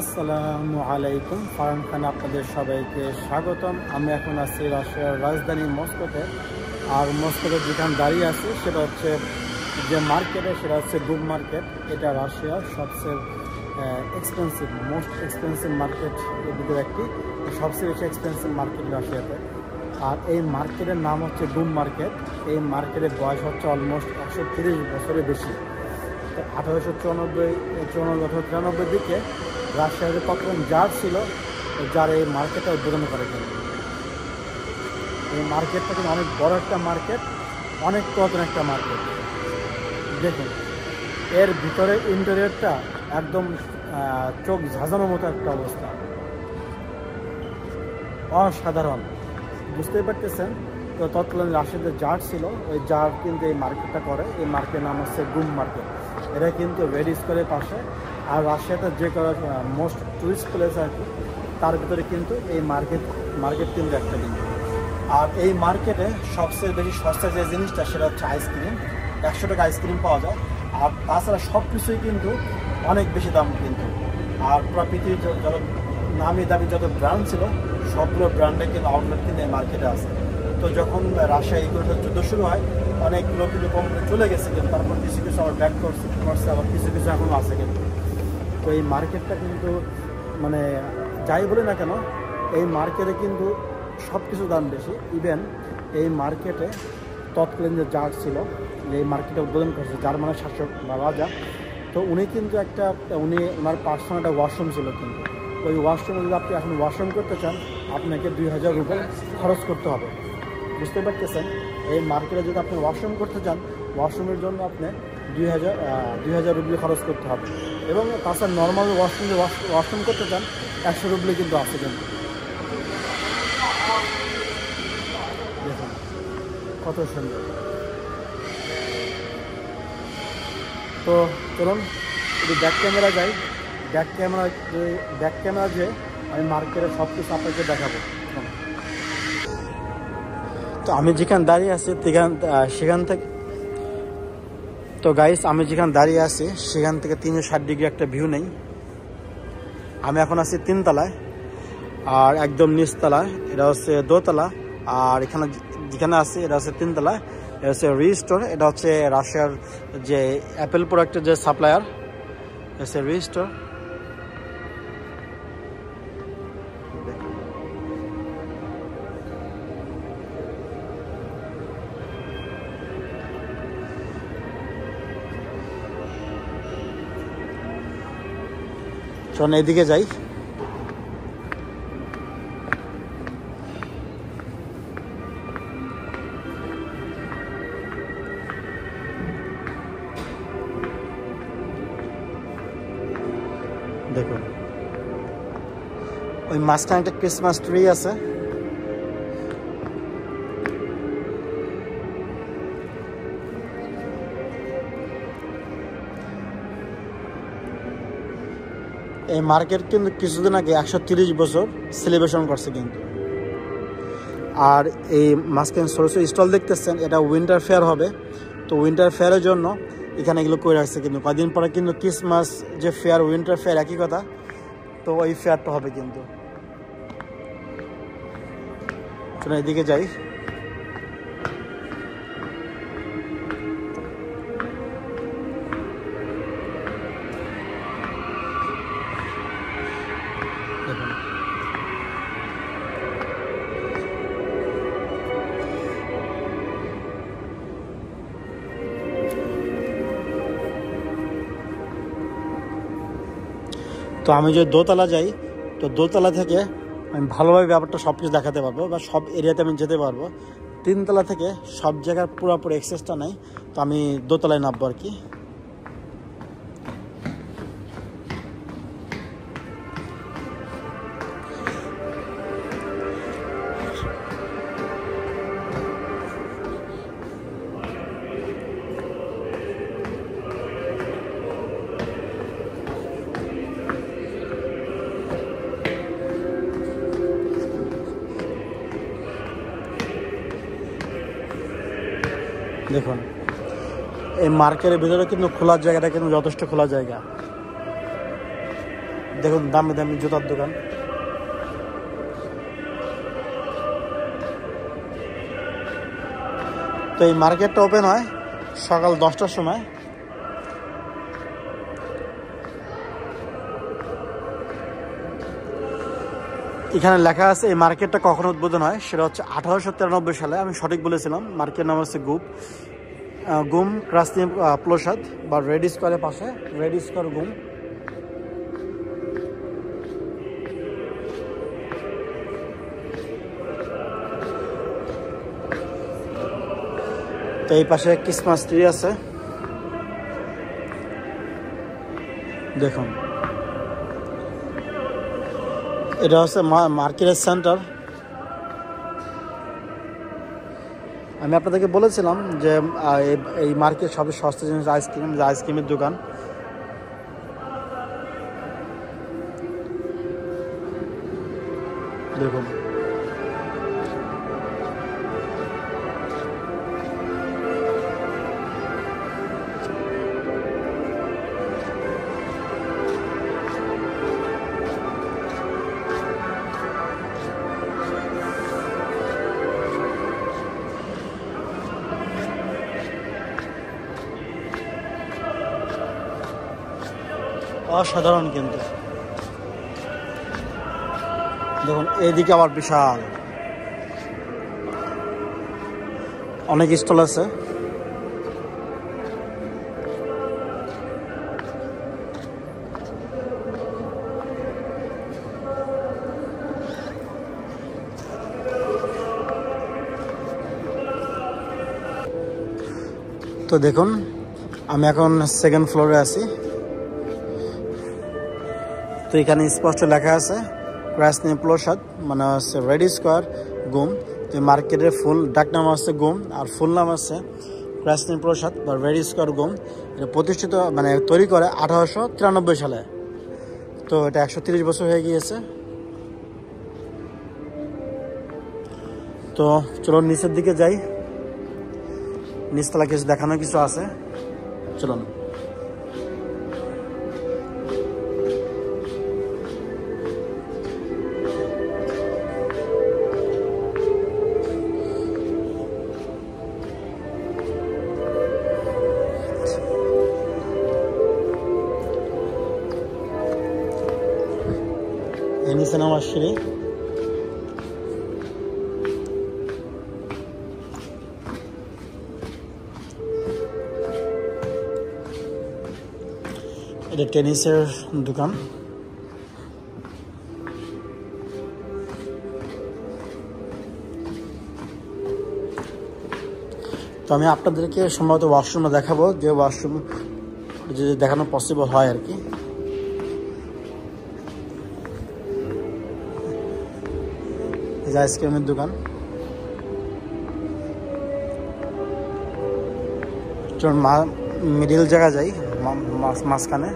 আসসালামু আলাইকুম। ফারহান খান আপনাদের সবাইকে স্বাগতম। আমি এখন আছি রাশিয়ার রাজধানী মস্কোতে। আর মস্কোতে যেখানে দাঁড়িয়ে আছি সেটা হচ্ছে যে মার্কেটে, সেটা হচ্ছে গুম মার্কেট। এটা রাশিয়ার সবচেয়ে মোস্ট এক্সপেন্সিভ মার্কেট এর ভিতরে একটি, সবচেয়ে বেশি এক্সপেন্সিভ মার্কেট রাশিয়াতে। আর এই মার্কেটের নাম হচ্ছে গুম মার্কেট। এই মার্কেটের বয়স হচ্ছে অলমোস্ট 130 বছরের বেশি। 1894 দিকে রাশিয়ার প্রথম জার ছিল, যার এই মার্কেটটা উদ্বোধন করে। কিন্তু এই মার্কেটটা কিন্তু অনেক বড় একটা মার্কেট, অনেক পুরাতন একটা মার্কেট। দেখুন এর ভিতরে ইন্টেরিয়রটা একদম চোখ ঝাঁঝানোর মতো একটা অবস্থা, অসাধারণ। বুঝতেই পারতেছেন। তো তৎকালীন রাশিয়ার যে জার ছিল, ওই জার কিন্তু এই মার্কেটটা করে। এই মার্কেটের নাম হচ্ছে গুম মার্কেট। এটা কিন্তু রেড স্কোয়ারের পাশে। আর রাশিয়াতে যে মোস্ট টুরিস্ট প্লেস আর কি, তার ভিতরে কিন্তু এই মার্কেট কিন্তু একটা দিন। আর এই মার্কেটে সবচেয়ে বেশি সস্তা যে জিনিসটা সেটা হচ্ছে আইসক্রিম। 100 টাকা আইসক্রিম পাওয়া যায়। আর তাছাড়া সব কিছুই কিন্তু অনেক বেশি দাম কিন্তু। আর পুরো পৃথিবীর যত নামি দামি যত ব্র্যান্ড ছিল, সবগুলো ব্র্যান্ডে কিন্তু আউটলেট কিন্তু এই মার্কেটে আছে। তো যখন রাশিয়া ইউক্রেনের যুদ্ধ শুরু হয়, অনেকগুলো কিন্তু কোম্পানি চলে গেছে, কিন্তু তারপর কিছু কিছু আবার ব্যাক করছে, আবার কিছু কিছু এখনও আছে কিন্তু। তো এই মার্কেটটা কিন্তু মানে যাই বলি না কেন, এই মার্কেটে কিন্তু সব কিছু দাম বেশি। ইভেন এই মার্কেটে তৎকালীন যে জার ছিল, এই মার্কেটে উদ্বোধন করছে, যার মানে শাসক বা রাজা। তো উনি কিন্তু ওনার পার্সোনাল একটা ওয়াশরুম ছিল। কিন্তু ওই ওয়াশরুমে যদি আপনি এখন ওয়াশরুম করতে চান, আপনাকে 2000 রুবেল খরচ করতে হবে। বুঝতে পারতেছেন? এই মার্কেটে যদি আপনি ওয়াশরুম করতে চান, ওয়াশরুমের জন্য আপনি 2000 রুবেল খরচ করতে হবে। এবং তাছাড়া নর্মাল ওয়াশরুম করতে চান 100 রুবেল কিন্তু আছে। কিন্তু দেখুন কত সুন্দর। তো চলুন যদি ব্যাক ক্যামেরা যাই, ব্যাক ক্যামেরা যে আমি মার্কেটের সব কিছু আপনাকে দেখাবো। তো আমি যেখানে দাঁড়িয়ে আছি সেখান থেকে, তো গাইস আমি যেখানে দাঁড়িয়ে আছি সেখান থেকে 360 ডিগ্রি একটা ভিউ নেই। আমি এখন আছি 3 তলায়, আর একদম নিচতলায় এটা হচ্ছে 2 তলা। আর এখানে যেখানে আছি এটা হচ্ছে 3 তলা। এটা হচ্ছে রিস্টোর। এটা হচ্ছে রাশিয়ার যে অ্যাপেল প্রোডাক্টের যে সাপ্লায়ার, হচ্ছে রিস্টোর। চলুন এদিকে যাই। দেখুন ওই মাঝখানে একটা ক্রিসমাস ট্রি আছে। এই মার্কেট কিন্তু কিছুদিন আগে 130 বছর সেলিব্রেশন করছে কিন্তু। আর এই মাঝখানে ছোটো ছোটো স্টল দেখতেছেন, এটা উইন্টার ফেয়ার হবে। তো উইন্টার ফেয়ারের জন্য এখানে এগুলো করে রাখছে। কিন্তু কদিন পরে কিন্তু ক্রিসমাস যে ফেয়ার, উইন্টার ফেয়ার একই কথা। তো ওই ফেয়ারটা হবে কিন্তু। চলুন এদিকে যাই। তো আমি যদি দোতলা যাই, তো দোতলা থেকে আমি ভালোভাবে ব্যাপারটা সব কিছু দেখাতে পারবো, বা সব এরিয়াতে আমি যেতে পারবো। 3 তলা থেকে সব জায়গার পুরোপুরি অ্যাক্সেসটা নেই। তো আমি দোতলায় নামবো আর কি। দেখুন এই মার্কেটের ভিতরে কিন্তু খোলার জায়গাটা কিন্তু যথেষ্ট খোলা জায়গা। দেখুন দামি দামি জুতার দোকান। তো এই মার্কেটটা ওপেন হয় সকাল 10টার সময়। এখানে লেখা আছে এই মার্কেটটা কখন উদ্বোধন হয়, সেটা হচ্ছে 1893 সালে। আমি সঠিক বলেছিলাম। মার্কেট নাম হচ্ছে গুম ক্রাসনি প্লোসাদ বা রেড স্কোয়ারের পাশে, রেড স্কোয়ার গুম। তো এই পাশে ক্রিসমাস ট্রি আছে দেখুন। এটা হচ্ছে মার্কেটের সেন্টার। আমি আপনাদেরকে বলেছিলাম যে এই মার্কেট সবচেয়ে সস্তা জিনিস আইসক্রিম, যে আইসক্রিমের দোকান। দেখুন অসাধারণ কিন্তু। দেখুন এইদিকে আবার বিশাল অনেক স্টল আছে। তো দেখুন আমি এখন সেকেন্ড ফ্লোরে আছি। তো এখানে স্পষ্ট লেখা আছে ক্রাসনি প্লোসাদ, মানে হচ্ছে রেড স্কোয়ার গুম। যে মার্কেটের ফুল ডাক নাম হচ্ছে গুম, আর ফুল নাম হচ্ছে ক্রাসনি প্লোসাদ বা রেড স্কোয়ার গুম। এটা প্রতিষ্ঠিত মানে তৈরি করে 1893 সালে। তো এটা 130 বছর হয়ে গিয়েছে। তো চলুন নিচের দিকে যাই, নিচতলা কিছু দেখানো কিছু আছে, চলুন। এই নিচে নামার সিঁড়ি। এটা টেনিসের দোকান। তো আমি আপনাদেরকে সম্ভবত ওয়াশরুমে দেখাবো, যে ওয়াশরুম যদি দেখানো পসিবল হয় আর কি। এই যে আইসক্রিমের দোকান। চলুন মিডিল জায়গা যাই, মাঝখানে।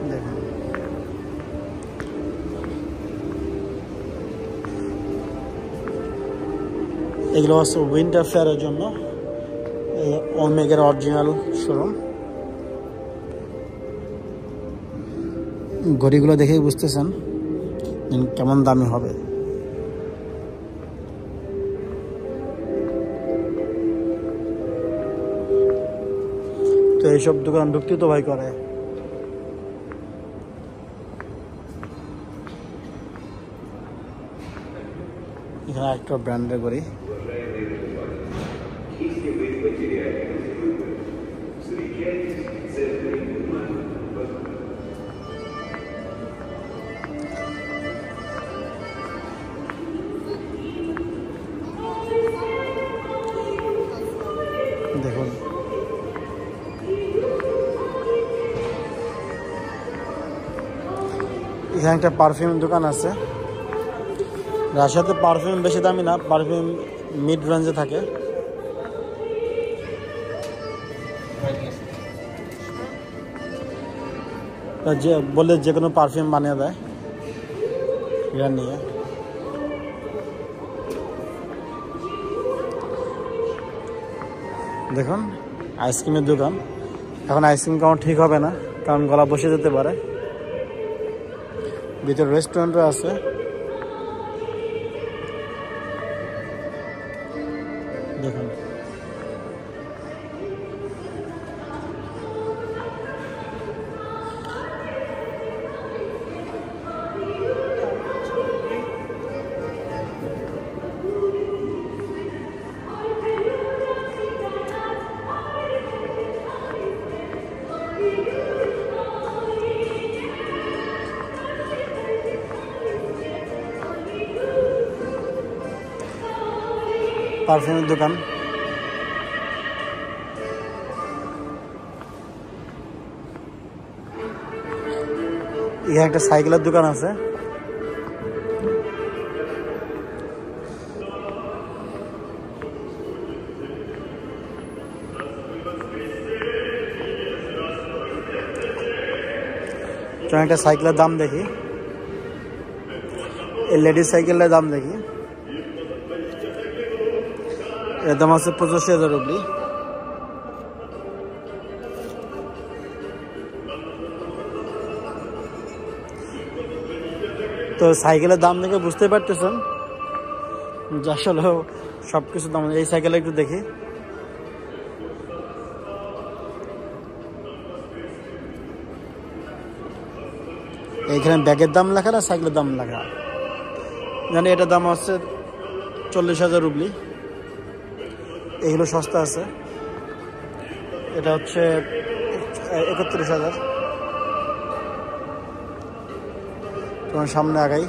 দেখুন এগুলো হচ্ছে উইন্টার ফেয়ারের জন্য, ওমেগার অরিজিনাল শোরুম। ঘড়িগুলো দেখেই বুঝতেছেন কেমন দামি হবে। তো এইসব দোকান ঢুকতে তো ভয় করে। এখানে একটা ব্র্যান্ডের ঘড়ি। দেখুন এখানে একটা পারফিউমের দোকান আছে। রাশিয়াতে পারফিউম বেশি দামি না, পারফিউম মিড রেঞ্জে থাকে। যে বলে যে কোনো পারফিউম বানিয়ে দেয় এটা নিয়ে। দেখুন আইসক্রিমের দোকান। এখন আইসক্রিম খাওয়া ঠিক হবে না, কারণ গলা বসে যেতে পারে। ভিতরে রেস্টুরেন্টও আছে। দেখুন পারফিউমের দোকান। এখানে একটা সাইকেলের দোকান আছে। একটা সাইকেলের দাম দেখি, এই লেডিস সাইকেলের দাম দেখি। এর দাম আছে 85,000 রুপি। তো সাইকেলের দাম দেখে বুঝতে পারতেছেন যে আসলে সবকিছু দাম। এই সাইকেল একটু দেখি। এইখানে ব্যাগের দাম লেখা না সাইকেলের দাম লেখা জানি। এটার দাম হচ্ছে 40,000 রুপি। এগুলো সস্তা আছে। এটা হচ্ছে 31,000। তোমার সামনে আগাই।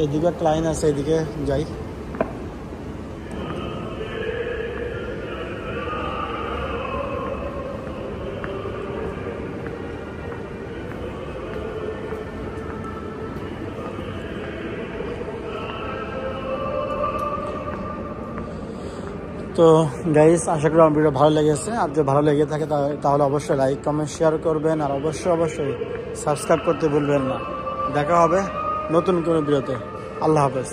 এদিকে একটা লাইন আছে, এদিকে যাই। তো গাইস, আশা করি আমার ভিডিও ভালো লেগেছে। আর যদি ভালো লেগে থাকে তাহলে অবশ্যই লাইক কমেন্ট শেয়ার করবেন, আর অবশ্যই সাবস্ক্রাইব করতে ভুলবেন না। দেখা হবে নতুন কোনো ভিডিওতে। আল্লাহ হাফেজ।